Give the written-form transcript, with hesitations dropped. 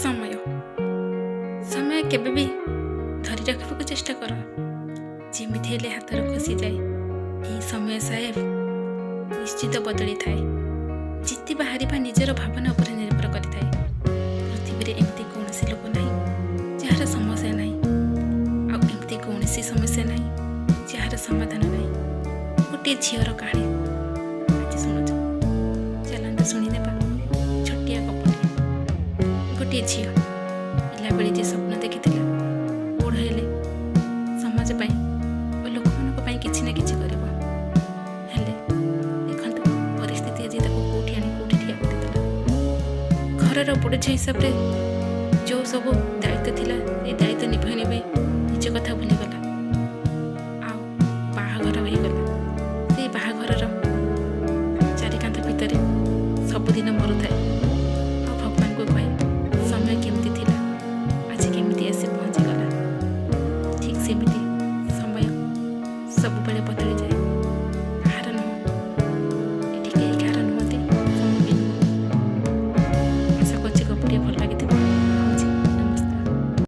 ସମୟ ସମୟ କେବେ ବି ଧରି ରଖିବାକୁ ଚେଷ୍ଟା କର, ଯେମିତି ହେଲେ ହାତରୁ ଖସିଯାଏ। ଏହି ସମୟ ସାହେବ ନିଶ୍ଚିତ ବଦଳିଥାଏ। ଜିତିବା ହାରିବା ନିଜର ଭାବନା ଉପରେ ନିର୍ଭର କରିଥାଏ। ପୃଥିବୀରେ ଏମିତି କୌଣସି ଲୋକ ନାହିଁ ଯାହାର ସମସ୍ୟା ନାହିଁ, ଆଉ ଏମିତି କୌଣସି ସମସ୍ୟା ନାହିଁ ଯାହାର ସମାଧାନ ନାହିଁ। ଗୋଟିଏ ଝିଅର କାହାଣୀ ଆଜି ଶୁଣୁଛ, ଚାଲନ୍ତୁ ଶୁଣିଦେବା। ଛୋଟିଆ ଗପଟି। ଗୋଟିଏ ଝିଅ ପିଲାବେଳେ ଯେ ସ୍ୱପ୍ନ ଦେଖିଥିଲା, ବଡ଼ ହେଲେ ସମାଜ ପାଇଁ ଓ ଲୋକମାନଙ୍କ ପାଇଁ କିଛି ନା କିଛି କରିବ। ହେଲେ ଦେଖନ୍ତୁ ପରିସ୍ଥିତି ଆଜି ତାକୁ କେଉଁଠି ଆଣି କେଉଁଠି ଠିଆ କରିଦେଲା। ଘରର ବଡ଼ ଝିଅ ହିସାବରେ ଯେଉଁ ସବୁ ଦାୟିତ୍ୱ ଥିଲା, ଏ ଦାୟିତ୍ୱ ନିଭେଇ ନିଭେଇ ନିଜ କଥା ଭୁଲିଗଲା।